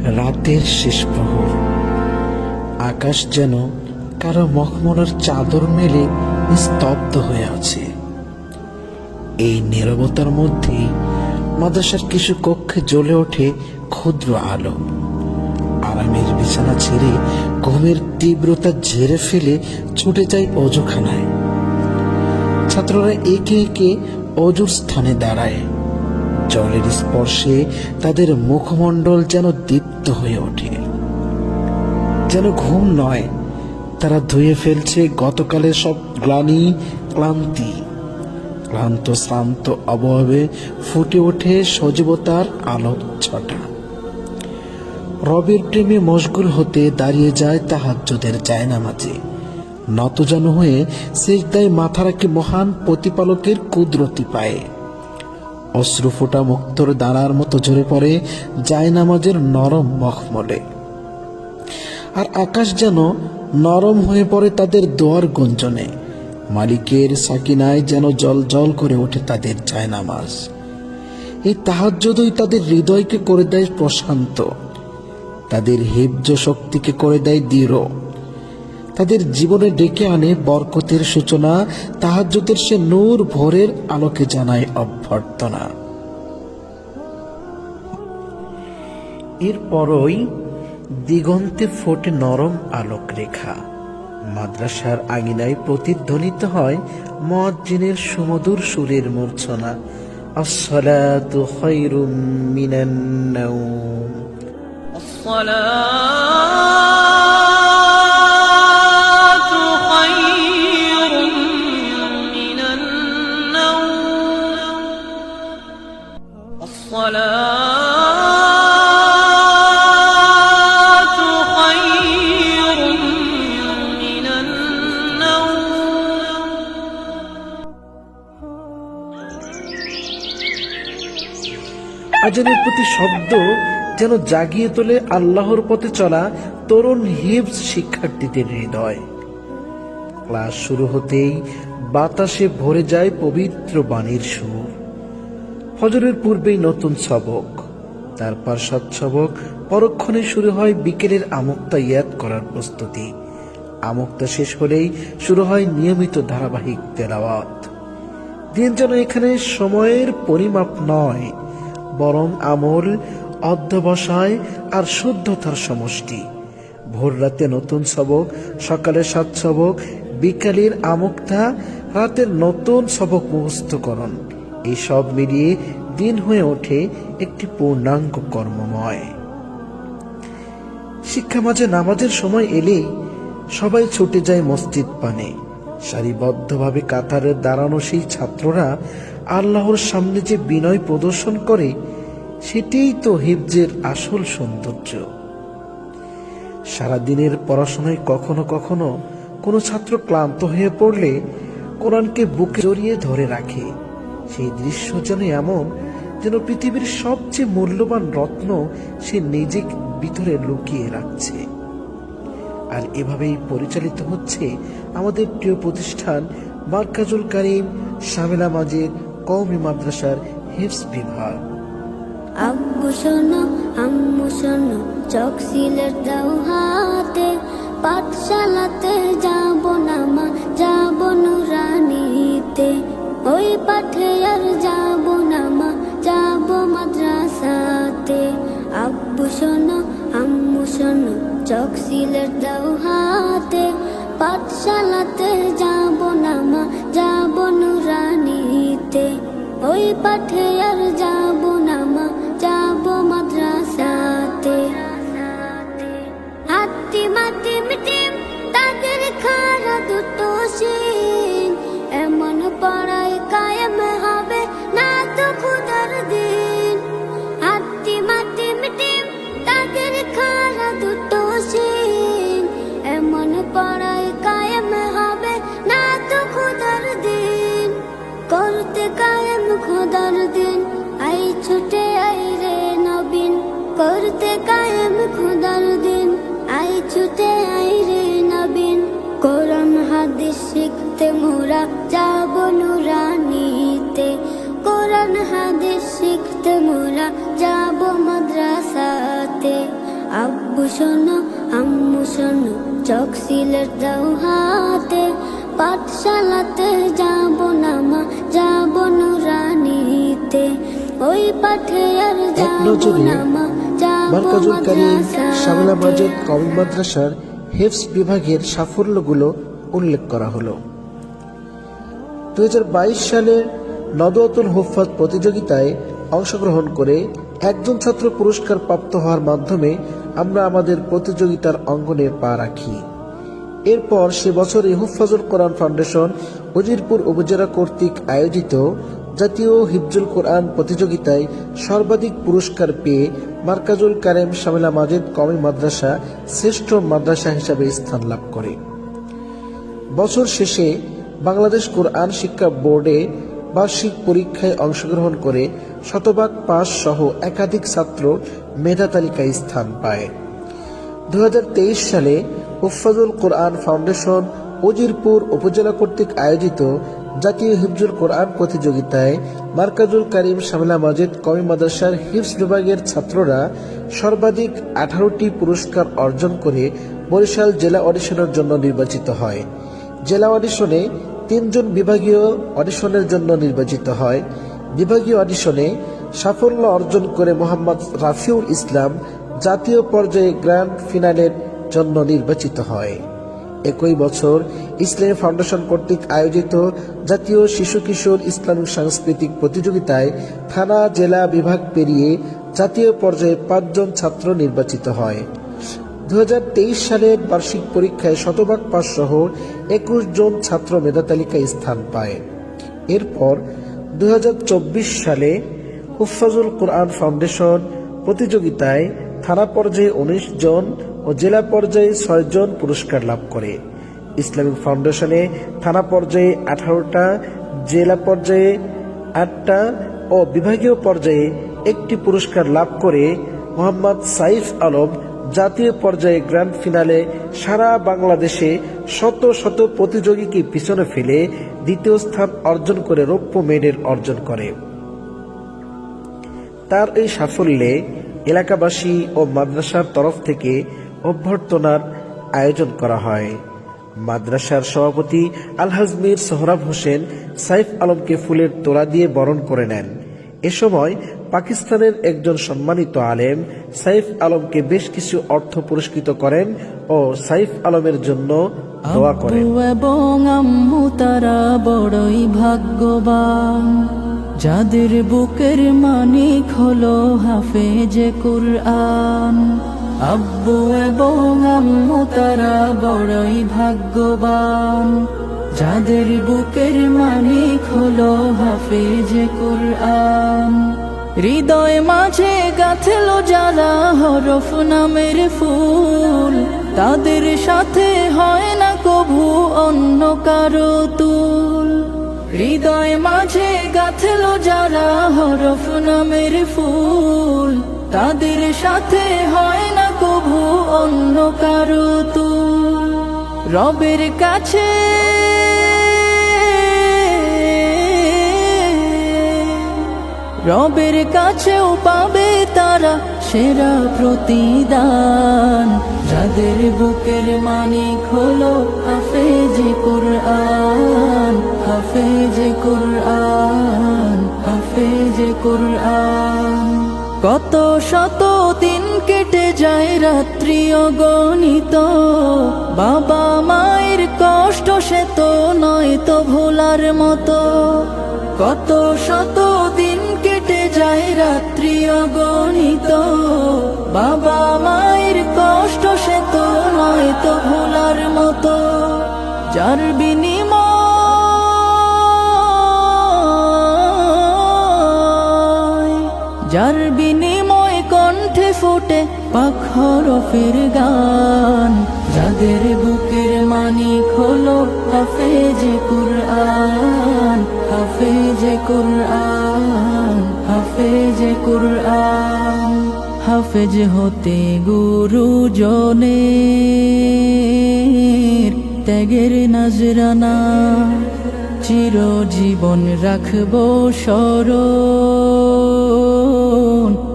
রাতের শেষ প্রহর, আকাশ যেন কারো মখমলের চাদর মেলে স্তব্ধ হয়ে আছে। এই নীরবতার মধ্যেই মাদ্রাসার কিছু কক্ষে জ্বলে ওঠে ক্ষুদ্র আলো। আরামের বিছানা ছেড়ে ঘুমের তীব্রতা ঝেড়ে ফেলে ছুটে যায় অজুখানায়। ছাত্ররা একে একে অজুর স্থানে দাঁড়ায়। জলের স্পর্শে তাদের মুখমণ্ডল যেন দীপ্ত হয়ে ওঠে। যেন ঘুম নয়, তারা ধুয়ে ফেলছে গতকালের সব গ্লানি, ক্লান্তি। ক্লান্ত শ্রান্ত অবয়বে ফুটে ওঠে সজীবতার আলোক ছটা। রবের প্রেমে মশগুল হতে দাঁড়িয়ে যায় তাহাজ্জুদের জায়নামাজে। নতজানু হয়ে সিজদায় মাথা রাখে মহান প্রতিপালকের কুদরতি পায়ে। অশ্রু ফোটা মুক্তর দানার মতো ঝরে পড়ে জায়নামাজের নরম মখমলে। আর আকাশ যেন নরম হয়ে পড়ে তাদের দোয়ার গুঞ্জনে। মালিকের সাকিনায় যেন জল জল করে ওঠে তাদের জায়নামাজ। এই তাহাজ্জুদই তাদের হৃদয়কে করে দেয় প্রশান্ত, তাদের হিফজ শক্তিকে করে দেয় দৃঢ়, তাদের জীবনে ডেকে আনে বরকতের সূচনা। তাহাজ্জুদের সে নূর ভোরের আলোকে জানায় অভ্যর্থনা। এরপরই দিগন্তে ফোটে নরম আলোক রেখা। মাদ্রাসার আঙিনায় প্রতিধ্বনিত হয় মুয়াজ্জিনের সুমধুর সুরের মূর্ছনা, আসসালাতু খায়রুম মিনান নাওম। আসসালাতু খায়রুম মিনান নাওম। আসসালাতু খায়রুম মিনান নাওম। আজানের প্রতি শব্দ যেন জাগিয়ে তোলে আল্লাহর পথে চলা তরুণ হিফজ শিক্ষার্থীদের হৃদয়। ক্লাস শুরু হতেই বাতাসে ভরে যায় পবিত্র বাণীর সুর। ফজরের পূর্বেই নতুন সবক, তারপর সৎসবক, পরক্ষণে শুরু হয় বিকেলের আমুক্তা ইয়াদ করার প্রস্তুতি। আমুক্তা শেষ হলেই শুরু হয় নিয়মিত ধারাবাহিক তেলাওয়াত। দিন যেন এখানে সময়ের পরিমাপ নয়, বরং আমল, অধ্যবসায় আর শুদ্ধতার সমষ্টি। ভোর রাতে নতুন সবক, সকালে সৎসবক, বিকালের আমুক্তা, রাতের নতুন সবক মুখস্থকরণ। এই সব মিলিয়ে দিন হয়ে ওঠে একটি পূর্ণাঙ্গ কর্মময়। শিক্ষা মাঝে নামাজের সময় এলেই সবাই ছুটে যায় মসজিদ পানে। সারিবদ্ধভাবে কাতারে দাঁড়ানো সেই ছাত্ররা আল্লাহর সামনে যে বিনয় প্রদর্শন করে, সেটাই তো হিফজের আসল সৌন্দর্য। সারাদিনের পড়াশোনায় কখনো কখনো কোনো ছাত্র ক্লান্ত হয়ে পড়লে কোরআনকে বুকে জড়িয়ে ধরে রাখে। সেই দৃশ্য যেন এমন, যেন পৃথিবীর সবচেয়ে মূল্যবান রত্ন সে নিজে ভিতরে লুকিয়ে রাখছে। আর এভাবেই পরিচালিত হচ্ছে আমাদের প্রিয় প্রতিষ্ঠান মারকাজুল কারীম শামিলা মাজিদ কওমি মাদ্রাসার হিফজ বিভাগ। আব্বু শোনো, আম্মু শোনো, চক সিলেট দাও হাতে, পাঠশালাতে যাব না মা, যাব নুরানিতে। ওই পাঠে আর যাব না মা, যাব মাদ্রাসাতে। আব্বু শোনো, আম্মু শোনো, চক সিলেট দাও হাতে, পাঠশালাতে যাব না মা, যাব নুরানিতে। ওই পাঠে আর যাব না মা, যাব মাদ্রাসাতে। হাতি মাটি মিটিম তাদের খারা দুটো শিং, এমন পড়াই কায়েম হবে না তো খুদার দিন। হাতি মাটি মিটিম তাদের খারা দুটো শিং, এমন পড়াই কায়েম হবে না তো খুদার দিন। করতে কায়েম খোদার দিন, আই ছুটে আই রে নবীন। করতে কায়েম খোদার দিন, আই ছুটে আই রে নবীন। কোরআন হাদিস শিখতে মোরা যাব নুরানিতে। কোরআন হাদিস শিখতে মোরা যাব মাদ্রাসাতে। আব্বু শোনো আম্মু শোনো চক সিলেট দাও হাতে, পাঠশালাতে যাব না মা, যাব নুরানিতে, ওই পাঠে আর যাব নজরে না মা, যাব মার্কাজুল কারীম শামিলা মাদ্রাসাতে। মাজিদ কওমি মাদ্রাসার হিফজ বিভাগের সাফল্যগুলো উল্লেখ করা হলো। 2022 সালে নদওয়াতুল হুফাজ প্রতিযোগিতায় অংশগ্রহণ করে একজন ছাত্র পুরস্কার প্রাপ্ত হওয়ার মাধ্যমে আমরা আমাদের প্রতিযোগিতার অঙ্গনে পা রাখি। এরপর সে বছরই হুফাজুল কোরআন ফাউন্ডেশন উজিরপুর উপজেলা কর্তৃক আয়োজিত জাতীয় হিফজুল কোরআন প্রতিযোগিতায় সর্বাধিক পুরস্কার পেয়ে মার্কাজুল কারীম শামিলা মাজিদ কওমি মাদ্রাসা শ্রেষ্ঠ মাদ্রাসা হিসাবে স্থান লাভ করে। বছর শেষে বাংলাদেশ কোরআন শিক্ষা বোর্ডে বার্ষিক পরীক্ষায় অংশগ্রহণ করে শতভাগ পাস সহ একাধিক ছাত্র মেধা তালিকায় স্থান পায়। 2023 সালে হুফাজুল কোরআন ফাউন্ডেশন উজিরপুর উপজেলা কর্তৃক আয়োজিত জাতীয় হিফজুল কোরআন প্রতিযোগিতায় মার্কাজুল কারীম শামিলা মাজিদ কওমি মাদ্রাসার হিফজ বিভাগের ছাত্ররা সর্বাধিক 18টি পুরস্কার অর্জন করে বরিশাল জেলা অডিশনের জন্য নির্বাচিত হয়। জেলা অডিশনে 3 জন বিভাগীয় অডিশনের জন্য নির্বাচিত হয়। বিভাগীয় অডিশনে সাফল্য অর্জন করে মোহাম্মদ রাফিউল ইসলাম জাতীয় পর্যায়ে গ্র্যান্ড ফিনালের জন্য নির্বাচিত হয়। একই বছর ইসলামী ফাউন্ডেশন কর্তৃক আয়োজিত জাতীয় শিশু কিশোর ইসলামিক সাংস্কৃতিক প্রতিযোগিতায় থানা জেলা বিভাগ পেরিয়ে জাতীয় পর্যায়ে 5 জন ছাত্র নির্বাচিত হয়। 2023 সালের বার্ষিক পরীক্ষায় শতভাগ পাস সহ 21 জন ছাত্র মেধা তালিকায় স্থান পায়। এরপর 2024 সালে হুফাজুল কোরআন ফাউন্ডেশন প্রতিযোগিতায় থানা পর্যায়ে 19 জন ও জেলা পর্যায়ে 6 জন পুরস্কার লাভ করে। ইসলামিক ফাউন্ডেশনে থানা পর্যায়ে 18টা, জেলা পর্যায়ে 8টা ও বিভাগীয় পর্যায়ে 1টি পুরস্কার লাভ করে মোহাম্মদ সাইফ আলম জাতীয় পর্যায়ে গ্র্যান্ড ফিনালে সারা বাংলাদেশে শত শত প্রতিযোগীকে পিছনে ফেলে দ্বিতীয় স্থান অর্জন করে রৌপ্য মেডেল অর্জন করে। তার এই সাফল্যে এলাকাবাসী ও মাদ্রাসার তরফ থেকে অভ্যর্থনার আয়োজন করা হয়। মাদ্রাসার সভাপতি আলহাজ মীর সোহরাব হোসেন সাইফ আলমকে ফুলের তোড়া দিয়ে বরণ করে নেন। এ সময় পাকিস্তানের একজন সম্মানিত আলেম সাইফ আলমকে বেশ কিছু অর্থ পুরস্কৃত করেন ও সাইফ আলমের জন্য দোয়া করেন। আব্বু এবং আম্মু তারা বড়ই ভাগ্যবান, যাদের বুকের মানিক হলো হাফেজে কুরআন। আব্বু এবং আম্মু তারা বড়ই ভাগ্যবান, যাদের বুকের মানিক হলো হাফেজে কুরআন। হৃদয় মাঝে গাঁথলো যারা হরফ নামের ফুল, তাদের সাথে হয় না কভু অন্য কারো তুল। হৃদয় মাঝে গাঁথলো যারা হরফ নামের ফুল, তাদের সাথে হয় না কভু অন্য কারো তুল। রবের কাছে রবের কাছেও পাবে তারা সেরা প্রতিদান, যাদের বুকের মানিক হলো হাফেজে কুরআন, হাফেজে কুরআন, হাফেজে কুরআন। কত শত দিন কেটে যায় রাত্রি অগণিত, বাবা মায়ের কষ্ট সে তো নয় তো ভোলার মতো। কত শত দিন কেটে যায় রাত্রি অগণিত, বাবা মায়ের কষ্ট সে তো নয় তো ভোলার মতো। যার বিনিময় কণ্ঠে ফোটে পাক হরফের গান, যাদের বুকের মানিক হলো হাফেজে কুরআন, হাফেজে কুরআন, হাফেজে কুরআন। হাফেজ হতে গুরুজনের ত্যাগের নজরানা, চিরজীবন রাখবো স্মরণ,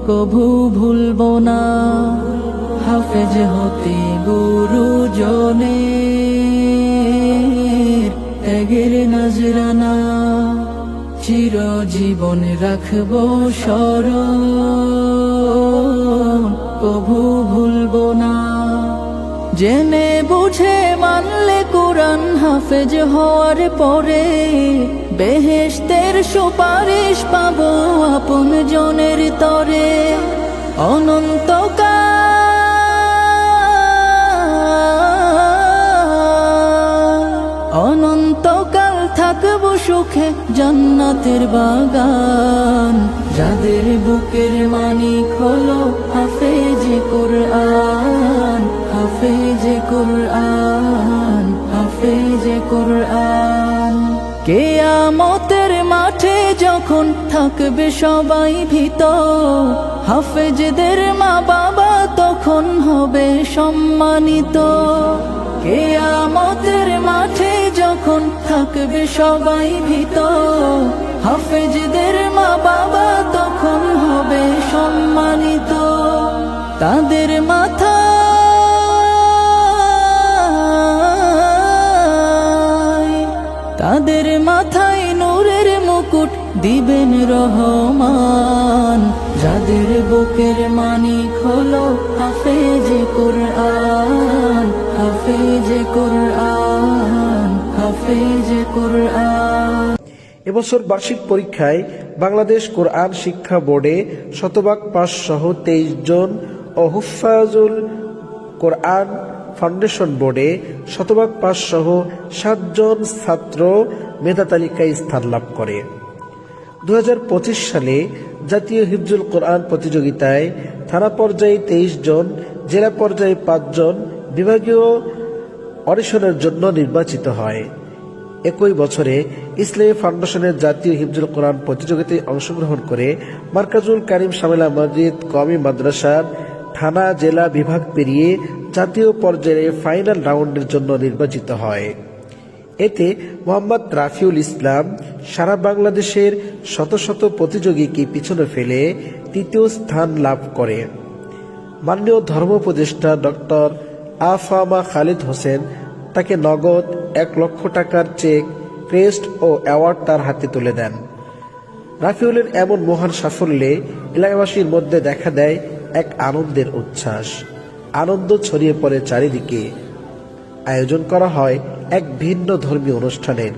কভু ভুলব না। হাফেজ হাফেজ হতে গুরুজনের ত্যাগের নজরানা চিরজীবন রাখবো স্মরণ, কভু ভুলবো না। জেনে বুঝে মানলে কোরআন হাফেজ হওয়ার পরে বেহেশতের সুপারিশ পাবো আপন জনের তরে। অনন্তকাল থাকবো সুখে জান্নাতের বাগান। যাদের বুকের মানিক হলো হাফেজে কোরআন, হাফেজে কোরআন, হাফেজে কোরআন। কিয়ামতের মাঠে যখন থাকবে সবাই ভীত, হাফেজদের মা বাবা তখন হবে সম্মানিত। কিয়ামতের মাঠে যখন থাকবে সবাই ভীত, হাফেজদের মা বাবা তখন হবে সম্মানিত। তাদের মাথায় নূরের মুকুট দিবেন রহমান। যাদের বুকের মানিক হলো হাফেজে কোরআন, হাফেজে কোরআন, হাফেজে কোরআন। এবছর বার্ষিক পরীক্ষায় বাংলাদেশ কোরআন শিক্ষা বোর্ডে শতভাগ পাস সহ 23 জন ও হুফাজুল কোরআন ফাউন্ডেশন বোর্ডে শতভাগ পাস সহ 7 জন ছাত্র মেধা তালিকায় স্থান লাভ করে। 2025 সালে জাতীয় হিফজুল কোরআন প্রতিযোগিতায় থানা পর্যায়ে 23 জন, জেলা পর্যায়ে 5 জন বিভাগীয় অডিশনের জন্য নির্বাচিত হয়। একই বছরে ইসলামী ফাউন্ডেশনের জাতীয় হিফজুল কোরআন প্রতিযোগিতায় অংশগ্রহণ করে মার্কাজুল কারিম শামিলা মসজিদ কওমি মাদ্রাসার থানা জেলা বিভাগ পেরিয়ে জাতীয় পর্যায়ে ফাইনাল রাউন্ডের জন্য নির্বাচিত হয়। এতে মোহাম্মদ রাফিউল ইসলাম সারা বাংলাদেশের শত শত প্রতিযোগীকে পিছনে ফেলে 3য় স্থান লাভ করে। মাননীয় ধর্ম উপদেষ্টা ডক্টর আফামা খালিদ হোসেন তাকে নগদ 1 লক্ষ টাকার চেক, ক্রেস্ট ও অ্যাওয়ার্ড তার হাতে তুলে দেন। রাফিউলের এমন মহান সাফল্যে এলাকাবাসীর মধ্যে দেখা দেয় এক আনন্দের উচ্ছ্বাস। আনন্দ ছড়িয়ে পড়ে চারিদিকে। আয়োজন করা হয় এক ভিন্ন ধর্মীয় অনুষ্ঠানের।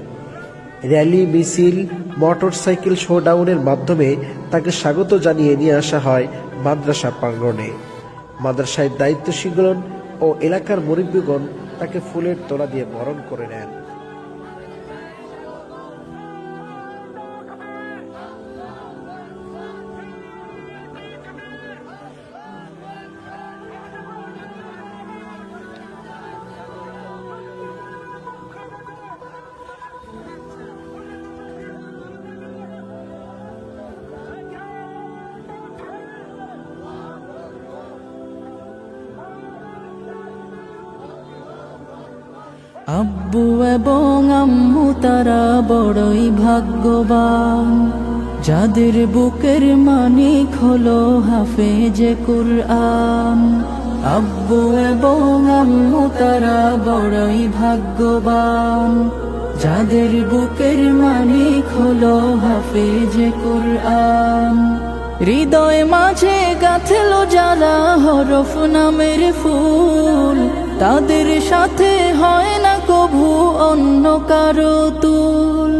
র্যালি, মিছিল, মোটরসাইকেল শোডাউনের মাধ্যমে তাকে স্বাগত জানিয়ে নিয়ে আসা হয় মাদ্রাসা প্রাঙ্গণে। মাদ্রাসায় দায়িত্বশীলগণ ও এলাকার মুরব্বীগণ তাকে ফুলের তোড়া দিয়ে বরণ করে নেন। আব্বু এবং আম্মু তারা বড়ই ভাগ্যবান, যাদের বুকের মানিক হলো হাফেজে কোরআন। আব্বু এবং আম্মু তারা বড়ই ভাগ্যবান, যাদের বুকের মানিক হলো হাফেজে কোরআন। হৃদয় মাঝে গাঁথলো যারা হরফ নামের ফুল, তাদের সাথে হয় না কভু অন্য কারো তুল।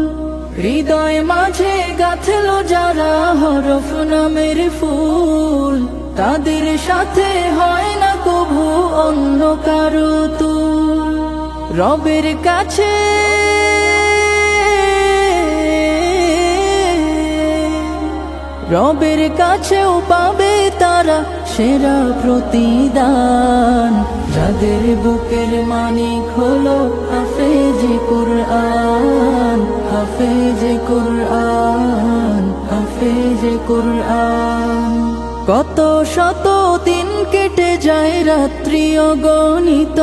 হৃদয় মাঝে গাঁথলো যারা হরফ নামের ফুল, তাদের সাথে হয় না কভু অন্য কারো তুল। রবের কাছে রবের কাছেও পাবে তারা সেরা প্রতিদান, যাদের বুকের মানিক হলো হাফেজে কোরআন, হাফেজে কোরআন, হাফেজে কোরআন। কত শত দিন কেটে যায় রাত্রি অগণিত,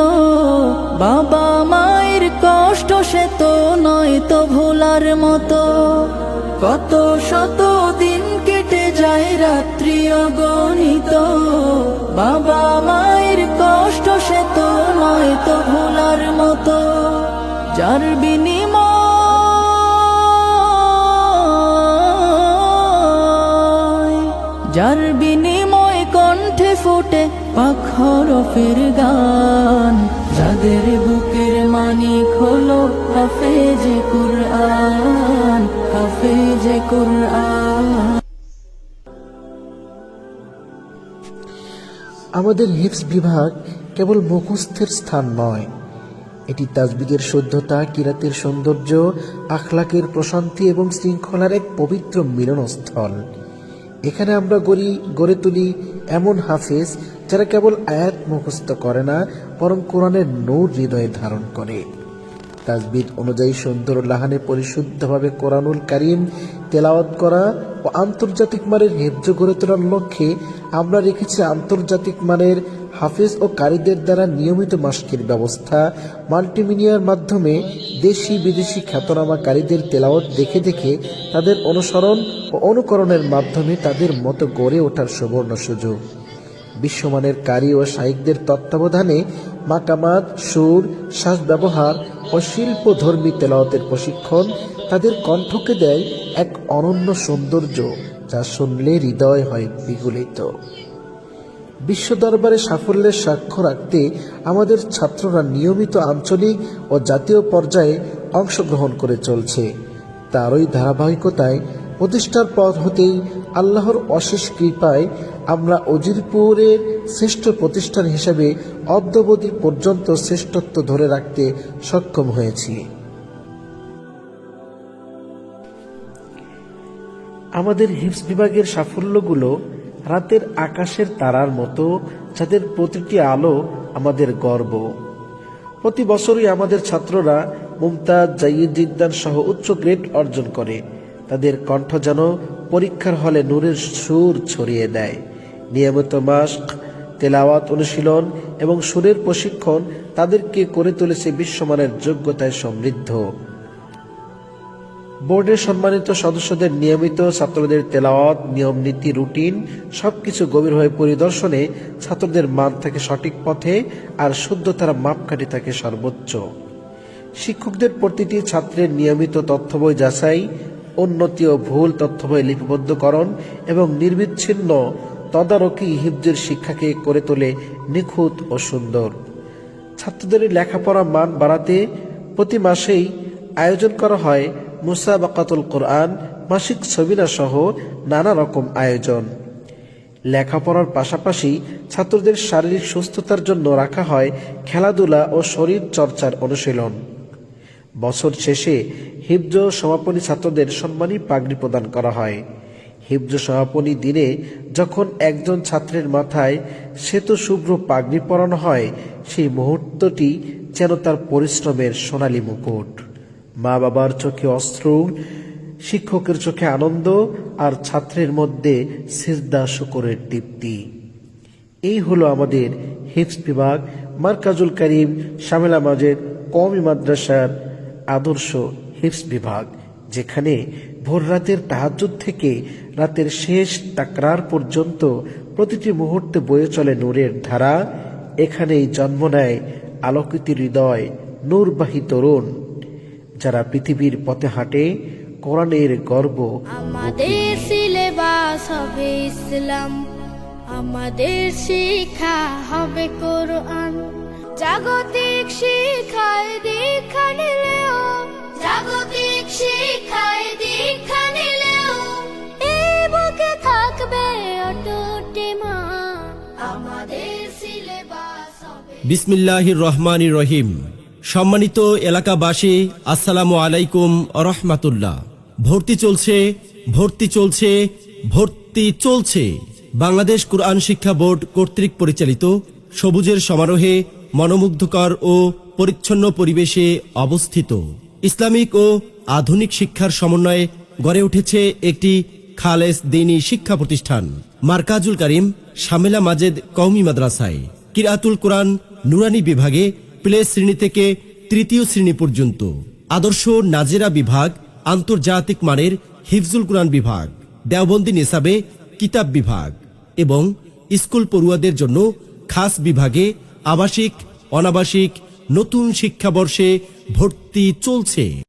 বাবা মায়ের কষ্ট সে তো নয় তো ভোলার মতো। কত শত দিন কেটে যায় রাত্রি অগণিত, বাবা মায়ের সে তো নয় তো ভোলার মতো, যার বিনিময় কণ্ঠে ফোটে পাক হরফের গান, যাদের বুকের মানিক হলো হাফেজে কুরআন, হাফেজে কুরআন। আমাদের হিফজ বিভাগ কেবল মুখস্থের স্থান নয়, এটি তাজবিদের শুদ্ধতা, কিরাতের সৌন্দর্য, আখলাকের প্রশান্তি এবং শৃঙ্খলার এক পবিত্র মিলনস্থল। এখানে আমরা গড়ে তুলি এমন হাফেজ যারা কেবল আয়াত মুখস্থ করে না, বরং কোরআনের নূর হৃদয়ে ধারণ করে। তাজবিদ অনুযায়ী সুন্দর লাহানে পরিশুদ্ধভাবে কোরআনুল কারীম তেলাওয়াত করা ও আন্তর্জাতিক মানের হিফজ গড়ে তোলার লক্ষ্যে আমরা রেখেছি আন্তর্জাতিক মানের হাফেজ ও কারীদের দ্বারা নিয়মিত মাশকির ব্যবস্থা। মাল্টিমিডিয়ার মাধ্যমে দেশি বিদেশি খ্যাতনামা কারীদের তেলাওয়াত দেখে দেখে তাদের অনুসরণ ও অনুকরণের মাধ্যমে তাদের মতো গড়ে ওঠার সুবর্ণ সুযোগ। বিশ্বমানের কারি ও শাইখদের তত্ত্বাবধানে মাকামাত, সুর, শ্বাস ব্যবহার ও শিল্পধর্মী তেলাওয়াতের প্রশিক্ষণ তাদের কণ্ঠকে দেয় এক অনন্য সৌন্দর্য, যা শুনলে হৃদয় হয় বিগলিত। বিশ্ব দরবারে সাফল্যের সাক্ষ্য রাখতে আমাদের ছাত্ররা নিয়মিত আঞ্চলিক ও জাতীয় পর্যায়ে অংশগ্রহণ করে চলছে। তারই ধারাবাহিকতায় প্রতিষ্ঠার পর হতেই আল্লাহর অশেষ কৃপায় আমরা উজিরপুরের শ্রেষ্ঠ প্রতিষ্ঠান হিসেবে অদ্যাবধি পর্যন্ত শ্রেষ্ঠত্ব ধরে রাখতে সক্ষম হয়েছি। আমাদের হিফজ বিভাগের সাফল্যগুলো রাতের আকাশের তারার মতো, যাদের প্রতিটি আলো আমাদের গর্ব। প্রতি বছরই আমাদের ছাত্ররা মুমতাজ, জাইদ, জিদ্দান সহ উচ্চ গ্রেড অর্জন করে। তাদের কণ্ঠ যেন পরীক্ষার হলে নূরের সুর ছড়িয়ে দেয়। নিয়মিত মাশক, তেলাওয়াত, অনুশীলন এবং সুরের প্রশিক্ষণ তাদেরকে করে তুলেছে বিশ্বমানের যোগ্যতায় সমৃদ্ধ। বোর্ডের সম্মানিত সদস্যদের নিয়মিত ছাত্রদের তেলাওয়াত, নিয়ম নীতি, রুটিন সবকিছু গভীরভাবে পরিদর্শনে ছাত্রদের মান থাকে সঠিক পথে আর শুদ্ধতার মাপকাঠি থাকে সর্বোচ্চ। শিক্ষকদের প্রতিটি ছাত্রের নিয়মিত তথ্য বই যাচাই, উন্নতি ও ভুল তথ্য বই লিপিবদ্ধকরণ এবং নির্বিচ্ছিন্ন তদারকি হিফজের শিক্ষাকে করে তোলে নিখুঁত ও সুন্দর। ছাত্রদের লেখাপড়ার মান বাড়াতে প্রতি মাসেই আয়োজন করা হয় মুসাবাকাতুল কোরআন, মাসিক ছবিনা সহ নানা রকম আয়োজন। লেখাপড়ার পাশাপাশি ছাত্রদের শারীরিক সুস্থতার জন্য রাখা হয় খেলাধুলা ও শরীর চর্চার অনুশীলন। বছর শেষে হিফজ সমাপনী ছাত্রদের সম্মানী পাগড়ি প্রদান করা হয়। হিফজ সমাপনী দিনে যখন একজন ছাত্রের মাথায় শ্বেত শুভ্র পাগড়ি পরানো হয়, সেই মুহূর্তটি যেন তার পরিশ্রমের সোনালী মুকুট। মা বাবার চোখে অশ্রু, শিক্ষকের চোখে আনন্দ, আর ছাত্রের মধ্যে সিজদা শুকরের দীপ্তি। এই হলো আমাদের হিফজ বিভাগ মারকাজুল কারীম শামেলা মাজেদ কওমি মাদ্রাসার আদর্শ হিফজ বিভাগ, যেখানে ভোর রাতের তাহাজ্জুদ থেকে রাতের শেষ তাকরার পর্যন্ত প্রতিটি মুহূর্তে বয়ে চলে নূরের ধারা। এখানেই জন্ম নেয় আলোকিত হৃদয়, নূরবাহী তরুণ, যারা পৃথিবীর পথে হাঁটে কোরআনের গর্ব। আমাদের সিলেবাস হবে ইসলাম, আমাদের শিক্ষা হবে কোরআন। জাগতিক শিক্ষায় দীক্ষা নিলেও, জাগতিক শিক্ষায় দীক্ষা নিলেও এই বুকে থাকবে অটুট ঈমান। আমাদের সিলেবাস হবে। বিসমিল্লাহির রহমানির রহিম। সম্মানিত এলাকাবাসী, আসসালামু আলাইকুম রহমাতুল্লাহ। ভর্তি চলছে, ভর্তি চলছে, ভর্তি চলছে। বাংলাদেশ কুরআন শিক্ষা বোর্ড কর্তৃক পরিচালিত সবুজের সমারোহে মনোমুগ্ধকর ও পরিচ্ছন্ন পরিবেশে অবস্থিত ইসলামিক ও আধুনিক শিক্ষার সমন্বয়ে গড়ে উঠেছে একটি খালেস দ্বীনী শিক্ষা প্রতিষ্ঠান মারকাজুল কারীম শামেলা মাজেদ কওমি মাদ্রাসায়। কিরাতুল কোরআন নুরানি বিভাগে প্লে শ্রেণী থেকে তৃতীয় শ্রেণী পর্যন্ত, আদর্শ নাজেরা বিভাগ, আন্তর্জাতিক মানের হিফজুল কোরআন বিভাগ, দেওবন্দি নিসাবে কিতাব বিভাগ এবং স্কুল পড়ুয়াদের জন্য খাস বিভাগে আবাসিক অনাবাসিক নতুন শিক্ষাবর্ষে ভর্তি চলছে।